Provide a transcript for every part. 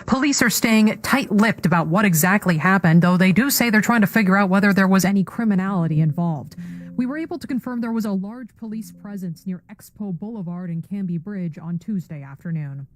Police are staying tight-lipped about what exactly happened, though they do say they're trying to figure out whether there was any criminality involved. We were able to confirm there was a large police presence near Expo Boulevard and Canby Bridge on Tuesday afternoon.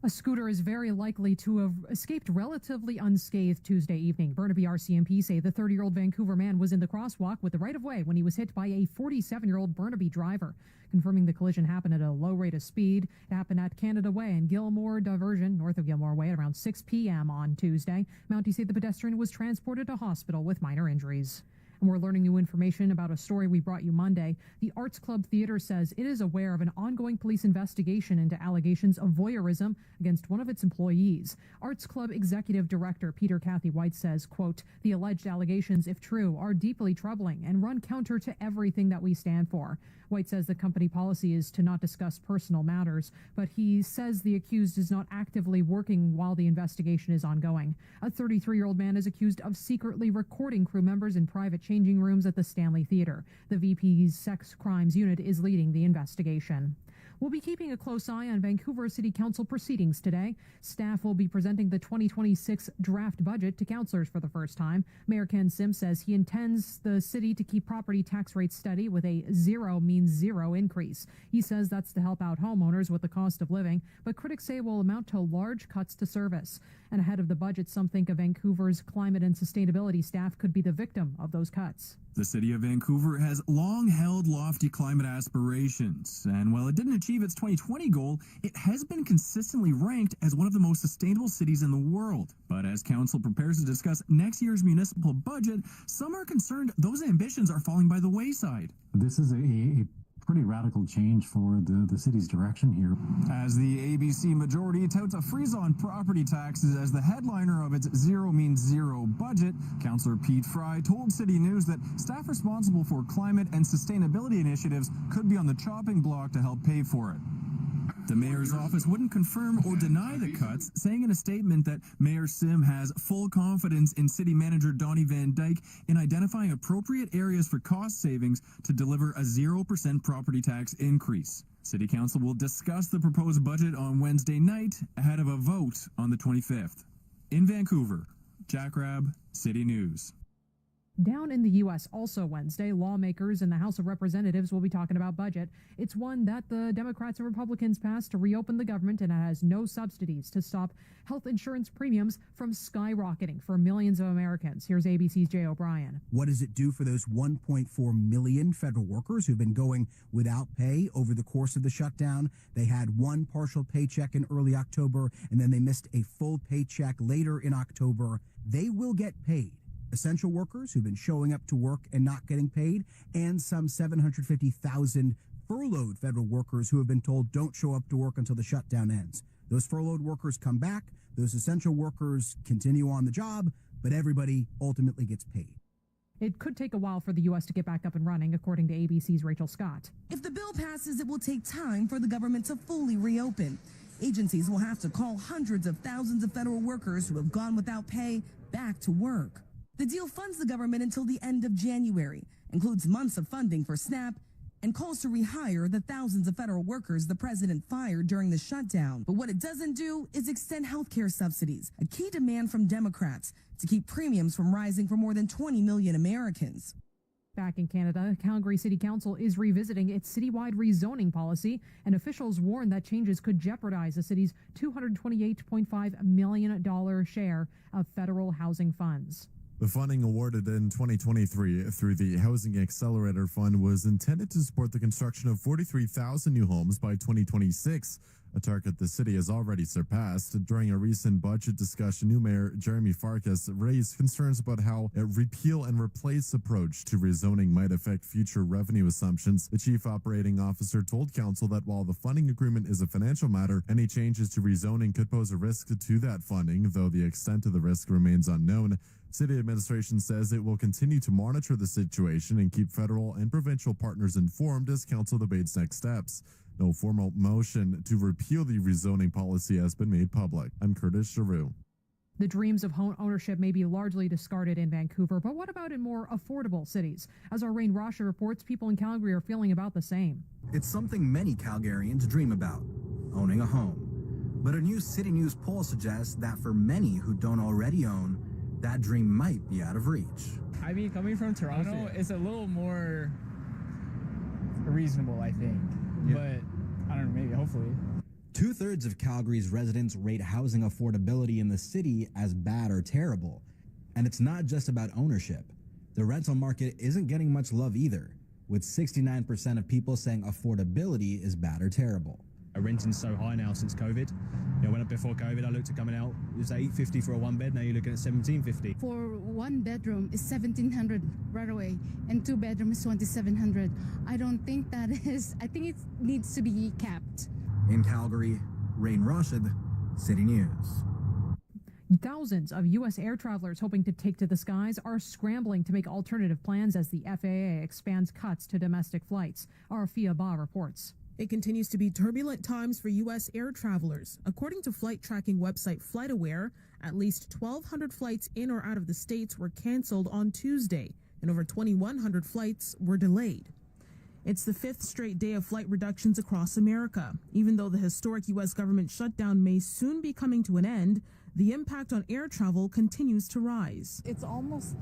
A scooter is very likely to have escaped relatively unscathed Tuesday evening. Burnaby RCMP say the 30-year-old Vancouver man was in the crosswalk with the right-of-way when he was hit by a 47-year-old Burnaby driver. Confirming the collision happened at a low rate of speed. It happened at Canada Way and Gilmore Diversion, north of Gilmore Way, at around 6 p.m. on Tuesday. Mounties say the pedestrian was transported to hospital with minor injuries. And we're learning new information about a story we brought you Monday. The Arts Club Theater says it is aware of an ongoing police investigation into allegations of voyeurism against one of its employees. Arts Club Executive Director Peter Cathy White says, quote, "The alleged allegations, if true, are deeply troubling and run counter to everything that we stand for." White says the company policy is to not discuss personal matters, but he says the accused is not actively working while the investigation is ongoing. A 33-year-old man is accused of secretly recording crew members in private changing rooms at the Stanley Theatre. The VP's sex crimes unit is leading the investigation. We'll be keeping a close eye on Vancouver City Council proceedings today. Staff will be presenting the 2026 draft budget to councillors for the first time. Mayor Ken Sim says he intends the city to keep property tax rates steady with a zero means zero increase. He says that's to help out homeowners with the cost of living, but critics say it will amount to large cuts to service. And ahead of the budget, some think of Vancouver's climate and sustainability staff could be the victim of those cuts. The city of Vancouver has long held lofty climate aspirations, and while it didn't achieve its 2020 goal, it has been consistently ranked as one of the most sustainable cities in the world. But as council prepares to discuss next year's municipal budget, some are concerned those ambitions are falling by the wayside. This is a pretty radical change for the city's direction here. As the ABC majority touts a freeze on property taxes as the headliner of its zero means zero budget, Councillor Pete Fry told City News that staff responsible for climate and sustainability initiatives could be on the chopping block to help pay for it. The mayor's office wouldn't confirm or deny the cuts, saying in a statement that Mayor Sim has full confidence in City Manager Donnie Van Dyke in identifying appropriate areas for cost savings to deliver a 0% property tax increase. City Council will discuss the proposed budget on Wednesday night ahead of a vote on the 25th. In Vancouver, Jack Rabb, City News. Down in the U.S. also Wednesday, lawmakers in the House of Representatives will be talking about budget. It's one that the Democrats and Republicans passed to reopen the government, and it has no subsidies to stop health insurance premiums from skyrocketing for millions of Americans. Here's ABC's Jay O'Brien. What does it do for those 1.4 million federal workers who've been going without pay over the course of the shutdown? They had one partial paycheck in early October, and then they missed a full paycheck later in October. They will get paid. Essential workers who've been showing up to work and not getting paid, and some 750,000 furloughed federal workers who have been told don't show up to work until the shutdown ends. Those furloughed workers come back, those essential workers continue on the job, but everybody ultimately gets paid. It could take a while for the U.S. to get back up and running, according to ABC's Rachel Scott. If the bill passes, it will take time for the government to fully reopen. Agencies will have to call hundreds of thousands of federal workers who have gone without pay back to work. The deal funds the government until the end of January, includes months of funding for SNAP, and calls to rehire the thousands of federal workers the president fired during the shutdown. But what it doesn't do is extend health care subsidies, a key demand from Democrats to keep premiums from rising for more than 20 million Americans. Back in Canada, Calgary City Council is revisiting its citywide rezoning policy, and officials warn that changes could jeopardize the city's $228.5 million share of federal housing funds. The funding awarded in 2023 through the Housing Accelerator Fund was intended to support the construction of 43,000 new homes by 2026, a target the city has already surpassed. During a recent budget discussion, new Mayor Jeremy Farkas raised concerns about how a repeal and replace approach to rezoning might affect future revenue assumptions. The chief operating officer told council that while the funding agreement is a financial matter, any changes to rezoning could pose a risk to that funding, though the extent of the risk remains unknown. City administration says it will continue to monitor the situation and keep federal and provincial partners informed as council debates next steps. No formal motion to repeal the rezoning policy has been made public. I'm Curtis Giroux. The dreams of home ownership may be largely discarded in Vancouver, but what about in more affordable cities? As our Rain Rasha reports, people in Calgary are feeling about the same. It's something many Calgarians dream about, owning a home. But a new City News poll suggests that for many who don't already own, that dream might be out of reach. I mean, coming from Toronto, it's a little more reasonable, I think. Yeah. But I don't know, maybe, hopefully. 2/3 of Calgary's residents rate housing affordability in the city as bad or terrible. And it's not just about ownership. The rental market isn't getting much love either, with 69% of people saying affordability is bad or terrible. Renting's so high now since COVID. When before COVID, I looked at coming out, it was $850 for a one bed. Now you're looking at $1,750. For one bedroom is $1,700 right away, and two bedroom is $2,700. I don't think that is. I think it needs to be capped. In Calgary, Rain Rashid, City News. Thousands of U.S. air travelers hoping to take to the skies are scrambling to make alternative plans as the FAA expands cuts to domestic flights. Our Fia Ba reports. It continues to be turbulent times for U.S. air travelers. According to flight tracking website FlightAware, at least 1,200 flights in or out of the states were canceled on Tuesday, and over 2,100 flights were delayed. It's the fifth straight day of flight reductions across America. Even though the historic U.S. government shutdown may soon be coming to an end, the impact on air travel continues to rise. It's almost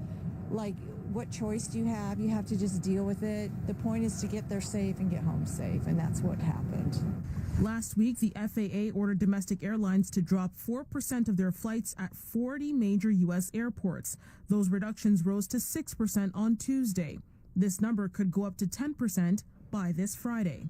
like, what choice do you have? You have to just deal with it. The point is to get there safe and get home safe, and that's what happened. Last week, the FAA ordered domestic airlines to drop 4% of their flights at 40 major U.S. airports. Those reductions rose to 6% on Tuesday. This number could go up to 10% by this Friday.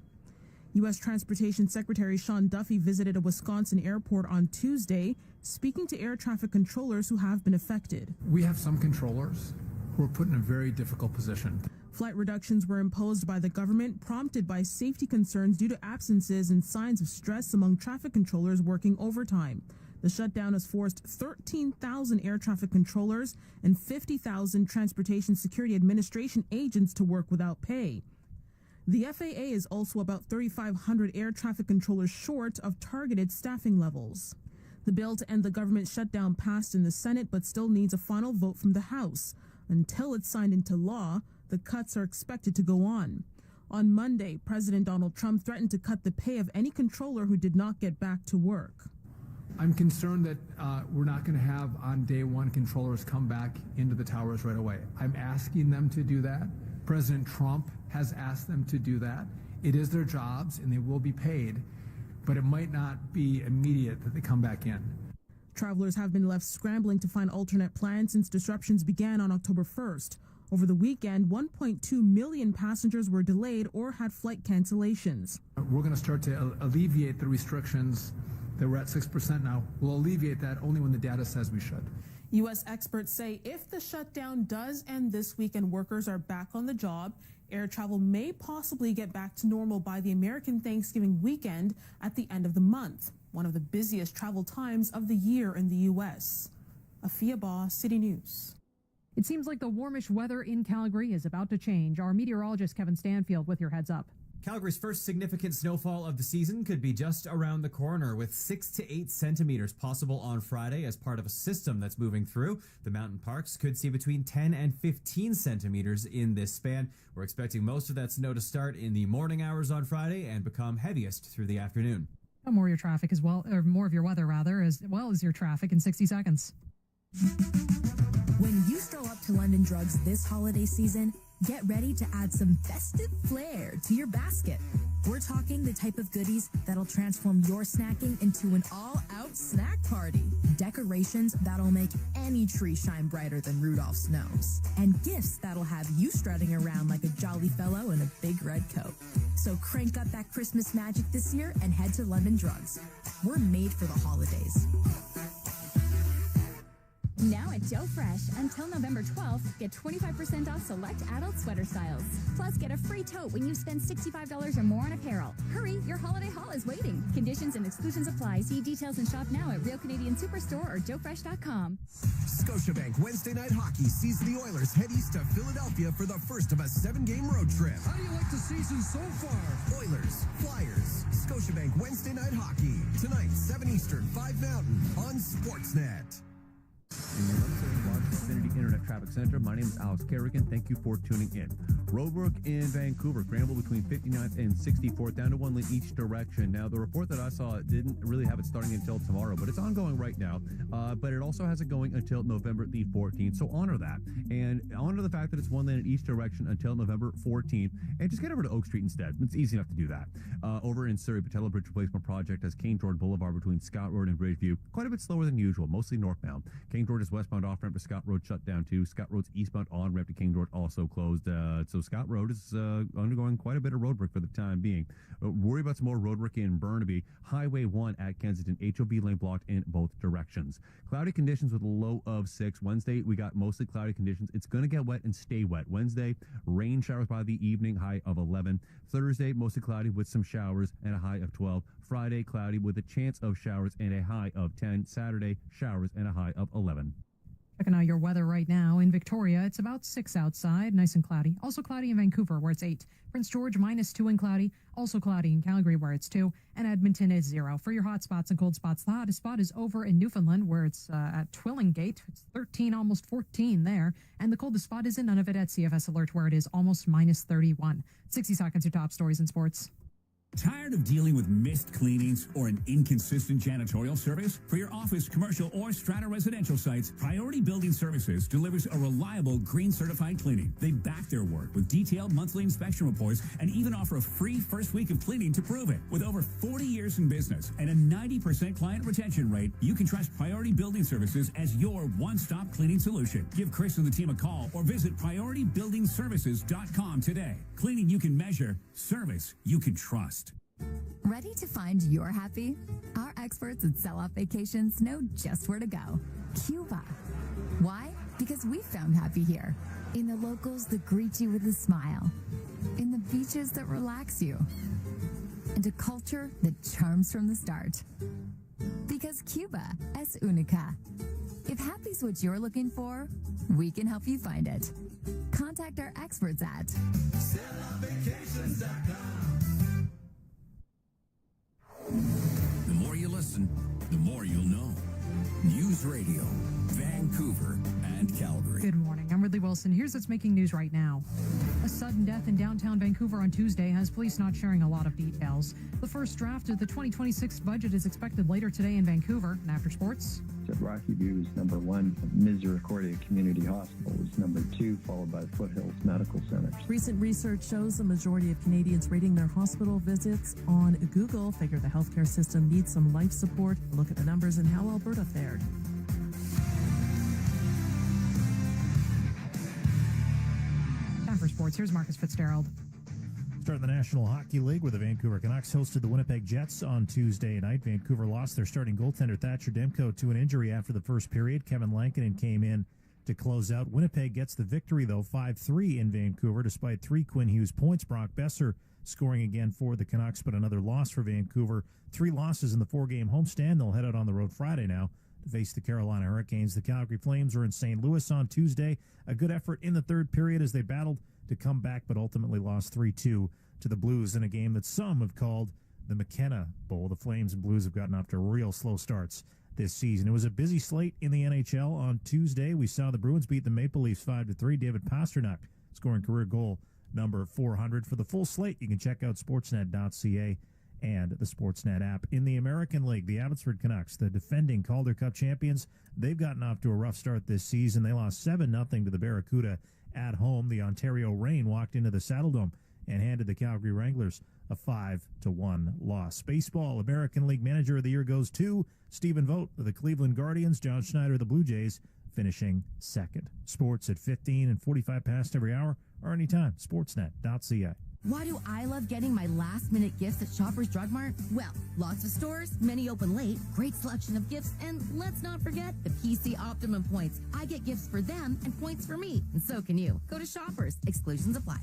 U.S. Transportation Secretary Sean Duffy visited a Wisconsin airport on Tuesday, speaking to air traffic controllers who have been affected. We have some controllers who are put in a very difficult position. Flight reductions were imposed by the government, prompted by safety concerns due to absences and signs of stress among traffic controllers working overtime. The shutdown has forced 13,000 air traffic controllers and 50,000 Transportation Security Administration agents to work without pay. The FAA is also about 3,500 air traffic controllers short of targeted staffing levels. The bill to end the government shutdown passed in the Senate but still needs a final vote from the House. Until it's signed into law, the cuts are expected to go on. On Monday, President Donald Trump threatened to cut the pay of any controller who did not get back to work. I'm concerned that we're not going to have on day one controllers come back into the towers right away. I'm asking them to do that. President Trump has asked them to do that. It is their jobs and they will be paid, but it might not be immediate that they come back in. Travelers have been left scrambling to find alternate plans since disruptions began on October 1st. Over the weekend, 1.2 million passengers were delayed or had flight cancellations. We're going to start to alleviate the restrictions that we're at 6% now. We'll alleviate that only when the data says we should. U.S. experts say if the shutdown does end this week and workers are back on the job, air travel may possibly get back to normal by the American Thanksgiving weekend at the end of the month, one of the busiest travel times of the year in the U.S. Afia Ba, City News. It seems like the warmish weather in Calgary is about to change. Our meteorologist Kevin Stanfield with your heads up. Calgary's first significant snowfall of the season could be just around the corner, with 6 to 8 centimeters possible on Friday as part of a system that's moving through. The mountain parks could see between 10 and 15 centimeters in this span. We're expecting most of that snow to start in the morning hours on Friday and become heaviest through the afternoon. More of your traffic as well, or more of your weather rather, as well as your traffic in 60 seconds. When you stroll up to London Drugs this holiday season, get ready to add some festive flair to your basket. We're talking the type of goodies that'll transform your snacking into an all-out snack party. Decorations that'll make any tree shine brighter than Rudolph's nose. And gifts that'll have you strutting around like a jolly fellow in a big red coat. So crank up that Christmas magic this year and head to London Drugs. We're made for the holidays. Now at Joe Fresh, until November 12th, get 25% off select adult sweater styles. Plus, get a free tote when you spend $65 or more on apparel. Hurry, your holiday haul is waiting. Conditions and exclusions apply. See details and shop now at Real Canadian Superstore or joefresh.com. Scotiabank Wednesday Night Hockey sees the Oilers head east to Philadelphia for the first of a 7-game road trip. How do you like the season so far? Oilers, Flyers, Scotiabank Wednesday Night Hockey. Tonight, 7 Eastern, 5 Mountain on Sportsnet. Xfinity Internet Traffic Center. My name is Alex Kerrigan. Thank you for tuning in. Roadwork in Vancouver, scramble between 59th and 64th, down to 1 lane each direction. Now, the report that I saw didn't really have it starting until tomorrow, but it's ongoing right now. But it also has it going until November the 14th, so honor that. And honor the fact that it's 1 lane in each direction until November 14th, and just get over to Oak Street instead. It's easy enough to do that. Over in Surrey, Patella Bridge Replacement Project has King George Boulevard between Scott Road and Bridgeview quite a bit slower than usual, mostly northbound. King George's westbound off-ramp to Scott Road shut down too. Scott Road's eastbound on-ramp to King George also closed. So Scott Road is undergoing quite a bit of road work for the time being. Worry about some more road work in Burnaby. Highway 1 at Kensington, HOV lane blocked in both directions. Cloudy conditions with a low of 6. Wednesday, we got mostly cloudy conditions. It's going to get wet and stay wet. Wednesday, rain showers by the evening, high of 11. Thursday, mostly cloudy with some showers and a high of 12. Friday, cloudy with a chance of showers and a high of 10. Saturday, showers and a high of 11. Checking out your weather right now. In Victoria, it's about 6 outside, nice and cloudy. Also cloudy in Vancouver, where it's 8. Prince George, -2 and cloudy. Also cloudy in Calgary, where it's 2. And Edmonton is 0. For your hot spots and cold spots, the hottest spot is over in Newfoundland, where it's at Twillingate. It's 13, almost 14 there. And the coldest spot is in Nunavut at CFS Alert, where it is almost -31. 60 seconds, your top stories in sports. Tired of dealing with missed cleanings or an inconsistent janitorial service? For your office, commercial, or strata residential sites, Priority Building Services delivers a reliable green certified cleaning. They back their work with detailed monthly inspection reports and even offer a free first week of cleaning to prove it. With over 40 years in business and a 90% client retention rate, you can trust Priority Building Services as your one-stop cleaning solution. Give Chris and the team a call or visit PriorityBuildingServices.com today. Cleaning you can measure, service you can trust. Ready to find your happy? Our experts at Sell Off Vacations know just where to go. Cuba. Why? Because we found happy here. In the locals that greet you with a smile. In the beaches that relax you. And a culture that charms from the start. Because Cuba es única. If happy's what you're looking for, we can help you find it. Contact our experts at selloffvacations.com. The more you listen, the more you'll know. News Radio, Vancouver and Calgary. Good morning. I'm Ridley Wilson. Here's what's making news right now. A sudden death in downtown Vancouver on Tuesday has police not sharing a lot of details. The first draft of the 2026 budget is expected later today in Vancouver. And after sports, Rocky View is number 1. Misericordia Community Hospital is number 2, followed by Foothills Medical Center. Recent research shows the majority of Canadians rating their hospital visits on Google figure the healthcare system needs some life support. Look at the numbers and how Alberta fared. time for sports. Here's Marcus Fitzgerald. Starting the National Hockey League, where the Vancouver Canucks hosted the Winnipeg Jets on Tuesday night. Vancouver lost their starting goaltender Thatcher Demko to an injury after the first period. Kevin Lankinen came in to close out. Winnipeg gets the victory, though, 5-3 in Vancouver, despite 3 Quinn Hughes points. Brock Besser scoring again for the Canucks, but another loss for Vancouver. 3 losses in the 4-game homestand. They'll head out on the road Friday now to face the Carolina Hurricanes. The Calgary Flames were in St. Louis on Tuesday. A good effort in the third period as they battled to come back, but ultimately lost 3-2 to the Blues in a game that some have called the McKenna Bowl. The Flames and Blues have gotten off to real slow starts this season. It was a busy slate in the NHL on Tuesday. We saw the Bruins beat the Maple Leafs 5-3. David Pastrnak scoring career goal number 400. For the full slate, you can check out sportsnet.ca and the Sportsnet app. In the American League, the Abbotsford Canucks, the defending Calder Cup champions, they've gotten off to a rough start this season. They lost 7-0 to the Barracuda at home. The Ontario Reign walked into the Saddledome and handed the Calgary Wranglers a 5-1 loss. Baseball, American League Manager of the Year goes to Stephen Vogt of the Cleveland Guardians. John Schneider of the Blue Jays finishing second. Sports at 15 and 45 past every hour or anytime. Sportsnet.ca. Why do I love getting my last-minute gifts at Shoppers Drug Mart? Well, lots of stores, many open late, great selection of gifts, and let's not forget the PC Optimum points. I get gifts for them and points for me, and so can you. Go to Shoppers. Exclusions apply.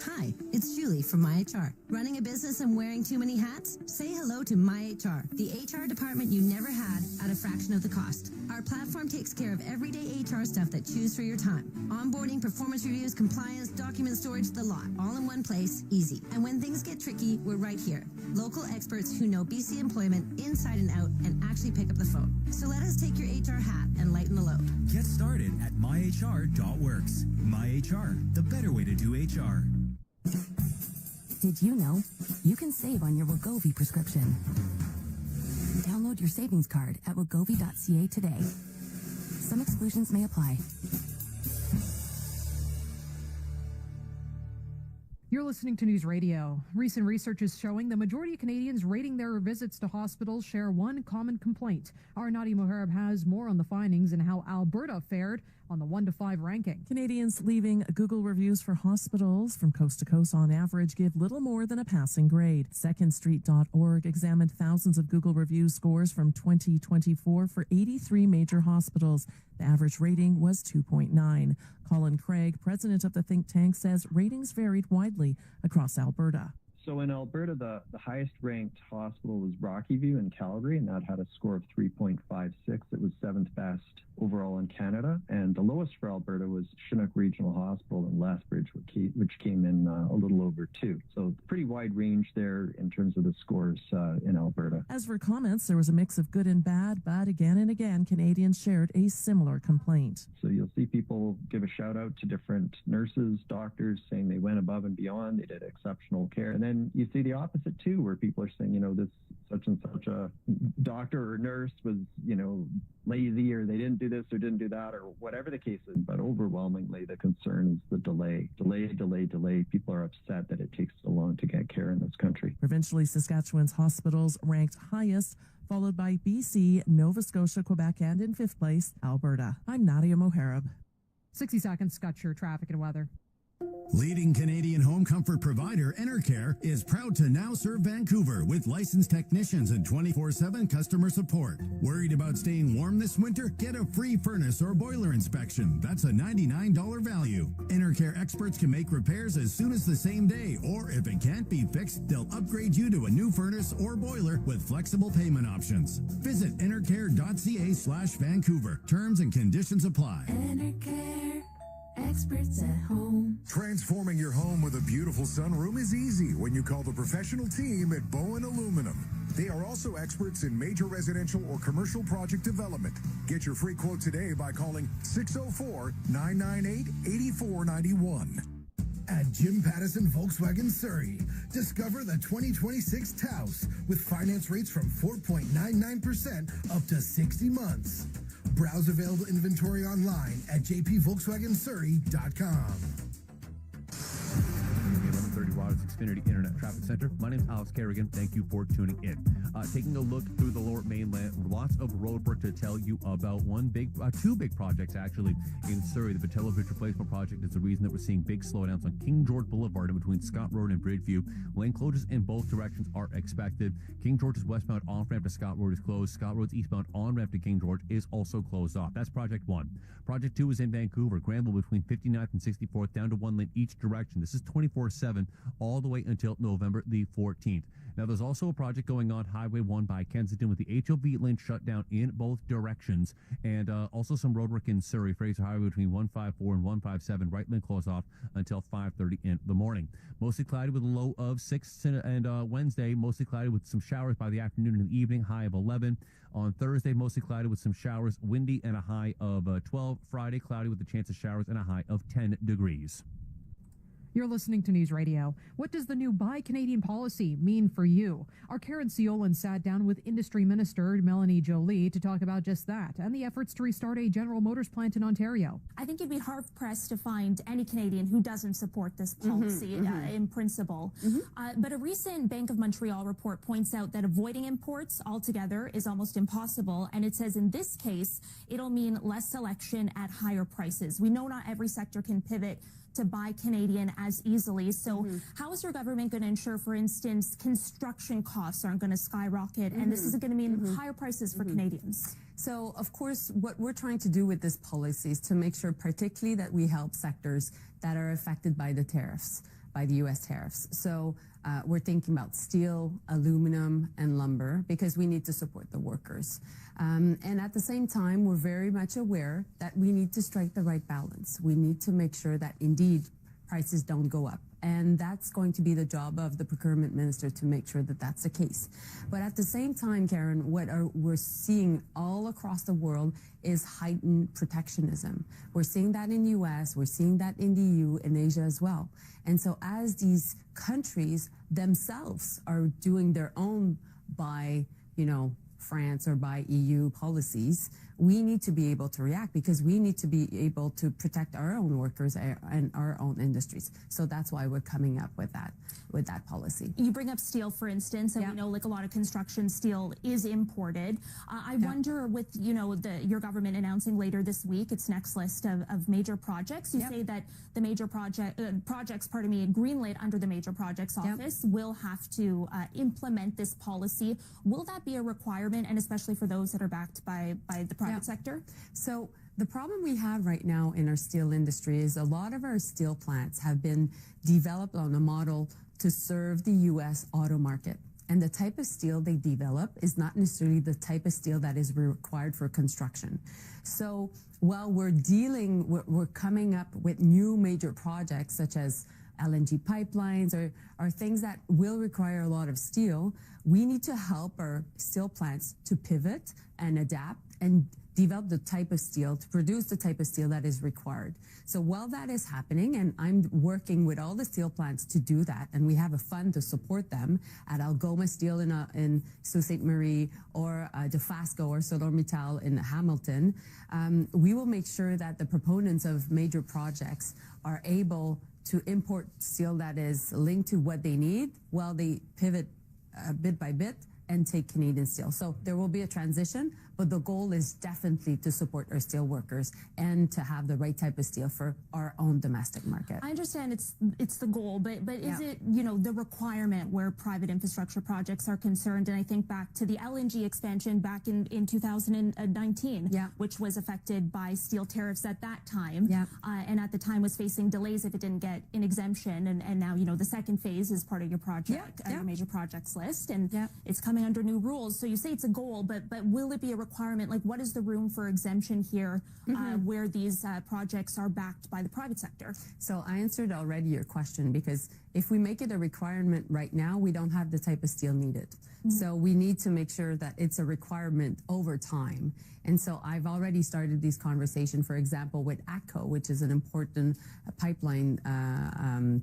Hi, it's Julie from MyHR. Running a business and wearing too many hats? Say hello to MyHR, the HR department you never had at a fraction of the cost. Our platform takes care of everyday HR stuff that chews for your time. Onboarding, performance reviews, compliance, document storage, the lot. All in one place, easy. And when things get tricky, we're right here. Local experts who know BC employment inside and out and actually pick up the phone. So let us take your HR hat and lighten the load. Get started at myhr.works. MyHR, the better way to do HR. Did you know you can save on your Wegovy prescription? Download your savings card at wegovy.ca today. Some exclusions may apply. You're listening to News Radio. Recent research is showing the majority of Canadians rating their visits to hospitals share one common complaint. Our Nadia Moharib has more on the findings and how Alberta fared on the 1 to 5 ranking. Canadians leaving Google reviews for hospitals from coast to coast on average give little more than a passing grade. SecondStreet.org examined thousands of Google review scores from 2024 for 83 major hospitals. The average rating was 2.9. Colin Craig, president of the think tank, says ratings varied widely across Alberta. So in Alberta, the highest ranked hospital was Rockyview in Calgary, and that had a score of 3.56. It was 7th best overall in Canada. And the lowest for Alberta was Chinook Regional Hospital in Lethbridge, which came in a little over 2. So pretty wide range there in terms of the scores in Alberta. As for comments, there was a mix of good and bad, but again and again, Canadians shared a similar complaint. So you'll see people give a shout out to different nurses, doctors, saying they went above and beyond, they did exceptional care. And then you see the opposite too, where people are saying, this such and such a doctor or nurse was, lazy, or they didn't do this or didn't do that, or whatever the case is. But overwhelmingly, the concern is the delay. People are upset that it takes so long to get care in this country. Provincially, Saskatchewan's hospitals ranked highest, followed by BC, Nova Scotia, Quebec, and in 5th place, Alberta. I'm Nadia Moharib. 60 seconds, got your traffic and weather. Leading Canadian home comfort provider Enercare is proud to now serve Vancouver with licensed technicians and 24/7 customer support. Worried about staying warm this winter? Get a free furnace or boiler inspection. That's a $99 value. Enercare experts can make repairs as soon as the same day, or if it can't be fixed, they'll upgrade you to a new furnace or boiler with flexible payment options. Visit enercare.ca/Vancouver. Terms and conditions apply. Enercare. Experts at home. Transforming your home with a beautiful sunroom is easy when you call the professional team at Bowen Aluminum. They are also experts in major residential or commercial project development. Get your free quote today by calling 604-998-8491. At Jim Pattison Volkswagen Surrey, discover the 2026 Taos with finance rates from 4.99% up to 60 months. Browse available inventory online at jpvolkswagensurrey.com. 1130 Waters Xfinity Internet Traffic Center. My name is Alex Kerrigan. Thank you for tuning in. Taking a look through the Lower Mainland, lots of road work to tell you about two big projects actually in Surrey. The Vitello Bridge Replacement Project is the reason that we're seeing big slowdowns on King George Boulevard in between Scott Road and Bridgeview. Lane closures in both directions are expected. King George's westbound off-ramp to Scott Road is closed. Scott Road's eastbound on-ramp to King George is also closed off. That's Project 1. Project 2 is in Vancouver, Granville between 59th and 64th, down to 1 lane each direction. This is 24/7 all the way until November the 14th. Now, there's also a project going on Highway 1 by Kensington with the HOV lane shut down in both directions, and also some road work in Surrey. Fraser Highway between 154 and 157, right lane closed off until 5:30 in the morning. Mostly cloudy with a low of 6, and Wednesday, mostly cloudy with some showers by the afternoon and the evening, high of 11. On Thursday, mostly cloudy with some showers, windy, and a high of 12. Friday, cloudy with a chance of showers and a high of 10 degrees. You're listening to News Radio. What does the new Buy Canadian policy mean for you? Our Karen Siolan sat down with industry minister Melanie Jolie to talk about just that and the efforts to restart a General Motors plant in Ontario. I think you'd be hard-pressed to find any Canadian who doesn't support this policy in principle. But a recent Bank of Montreal report points out that avoiding imports altogether is almost impossible, and it says in this case, it'll mean less selection at higher prices. We know not every sector can pivot to buy Canadian as easily. So how is your government going to ensure, for instance, construction costs aren't going to skyrocket and this isn't going to mean higher prices for Canadians? So, of course, what we're trying to do with this policy is to make sure particularly that we help sectors that are affected by the tariffs. by the U.S. tariffs. So we're thinking about steel, aluminum, and lumber because we need to support the workers. And at the same time, we're very much aware that we need to strike the right balance. We need to make sure that indeed prices don't go up. And that's going to be the job of the procurement minister to make sure that that's the case. But at the same time, Karen, we're seeing all across the world is heightened protectionism. We're seeing that in the U.S., we're seeing that in the EU, in Asia as well. And so as these countries themselves are doing their own by, France or by EU policies, we need to be able to react because we need to be able to protect our own workers and our own industries. So that's why we're coming up with that policy. You bring up steel, for instance, and we know like a lot of construction steel is imported. I wonder with, your government announcing later this week its next list of major projects, you say that the major projects, greenlit under the Major Projects Office will have to implement this policy. Will that be a requirement, and especially for those that are backed by the private sector? So the problem we have right now in our steel industry is a lot of our steel plants have been developed on a model to serve the U.S. auto market. And the type of steel they develop is not necessarily the type of steel that is required for construction. So while we're coming up with new major projects such as LNG pipelines or things that will require a lot of steel, we need to help our steel plants to pivot and adapt and develop the type of steel, to produce the type of steel that is required. So while that is happening, and I'm working with all the steel plants to do that, and we have a fund to support them at Algoma Steel in Sault Ste. Marie or Dofasco or ArcelorMittal in Hamilton, we will make sure that the proponents of major projects are able to import steel that is linked to what they need while they pivot bit by bit and take Canadian steel. So there will be a transition, but the goal is definitely to support our steel workers and to have the right type of steel for our own domestic market. I understand it's the goal, but is it, the requirement where private infrastructure projects are concerned? And I think back to the LNG expansion back in 2019, which was affected by steel tariffs at that time. And at the time was facing delays if it didn't get an exemption. And now, the second phase is part of your project, your major projects list. And it's coming under new rules. So you say it's a goal, but will it be a requirement? Like, what is the room for exemption here where these projects are backed by the private sector? So I answered already your question, because if we make it a requirement right now, we don't have the type of steel needed. So we need to make sure that it's a requirement over time. And so I've already started these conversations, for example, with ATCO, which is an important pipeline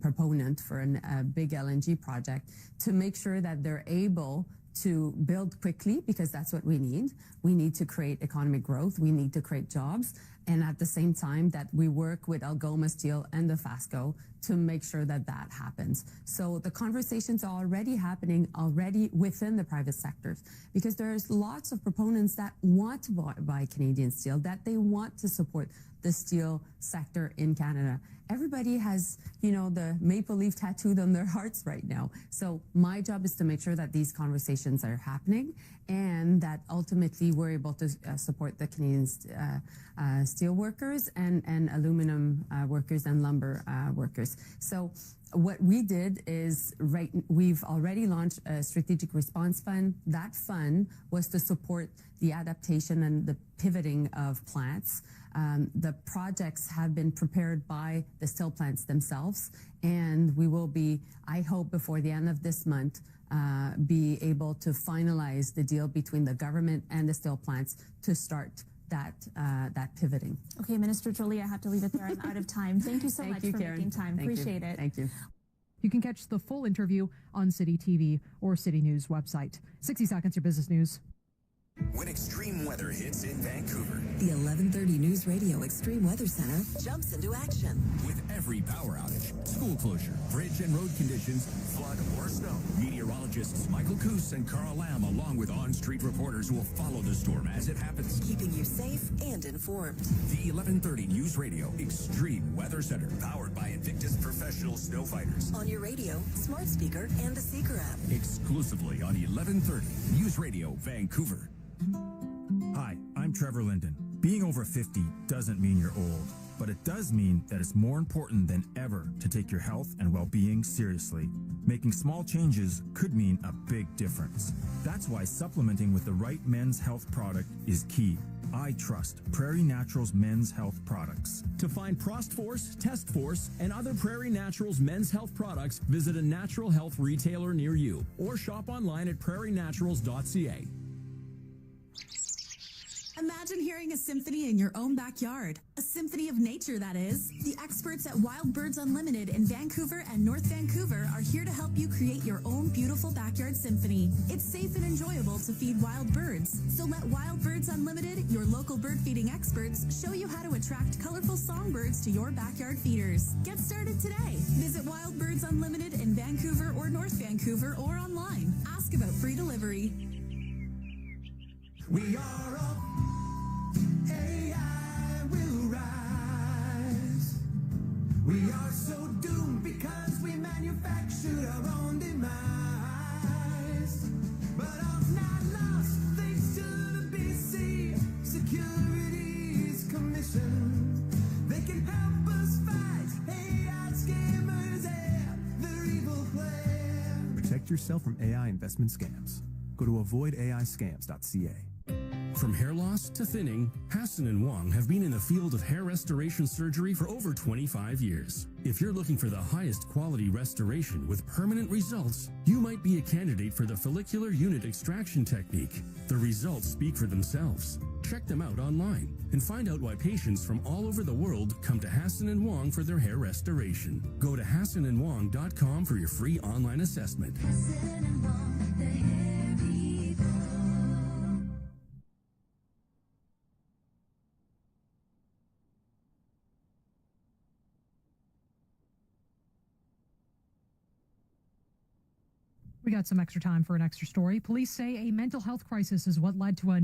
proponent for a big LNG project, to make sure that they're able to build quickly, because that's what we need. We need to create economic growth. We need to create jobs. And at the same time that we work with Algoma Steel and Dofasco to make sure that that happens. So the conversations are already happening already within the private sectors, because there's lots of proponents that want to buy Canadian steel, that they want to support the steel sector in Canada. Everybody has, the maple leaf tattooed on their hearts right now. So my job is to make sure that these conversations are happening and that ultimately we're able to support the Canadian steel workers and aluminum workers and lumber workers. So what we did is, we've already launched a strategic response fund. That fund was to support the adaptation and the pivoting of plants. The projects have been prepared by the steel plants themselves, and we will be, I hope before the end of this month, be able to finalize the deal between the government and the steel plants to start that pivoting. Okay, Minister Jolie, I have to leave it there. I'm out of time. Thank you so much for making time. Appreciate it. Thank you. You can catch the full interview on City TV or City News website. 60 seconds, your business news. When extreme weather hits in Vancouver, the 1130 News Radio Extreme Weather Center jumps into action. With every power outage, school closure, bridge and road conditions, flood or snow, meteorologists Michael Coos and Carl Lamb, along with on-street reporters, will follow the storm as it happens, keeping you safe and informed. The 1130 News Radio Extreme Weather Center, powered by Invictus Professional Snow Fighters. On your radio, smart speaker, and the Seeker app. Exclusively on 1130 News Radio Vancouver. Hi, I'm Trevor Linden. Being over 50 doesn't mean you're old, but it does mean that it's more important than ever to take your health and well-being seriously. Making small changes could mean a big difference. That's why supplementing with the right men's health product is key. I trust Prairie Naturals men's health products. To find Prost Force, Test Force, and other Prairie Naturals men's health products, visit a natural health retailer near you or shop online at prairienaturals.ca. Imagine hearing a symphony in your own backyard. A symphony of nature, that is. The experts at Wild Birds Unlimited in Vancouver and North Vancouver are here to help you create your own beautiful backyard symphony. It's safe and enjoyable to feed wild birds. So let Wild Birds Unlimited, your local bird feeding experts, show you how to attract colorful songbirds to your backyard feeders. Get started today. Visit Wild Birds Unlimited in Vancouver or North Vancouver or online. Ask about free delivery. We are up. AI will rise. We are so doomed because we manufactured our own demise. But all's not lost thanks to the BC Securities Commission. They can help us fight AI scammers and their evil plan. Protect yourself from AI investment scams. Go to avoidaiscams.ca. From hair loss to thinning, Hassan and Wong have been in the field of hair restoration surgery for over 25 years. If you're looking for the highest quality restoration with permanent results, you might be a candidate for the follicular unit extraction technique. The results speak for themselves. Check them out online and find out why patients from all over the world come to Hassan and Wong for their hair restoration. Go to hassanandwong.com for your free online assessment. We got some extra time for an extra story. Police say a mental health crisis is what led to a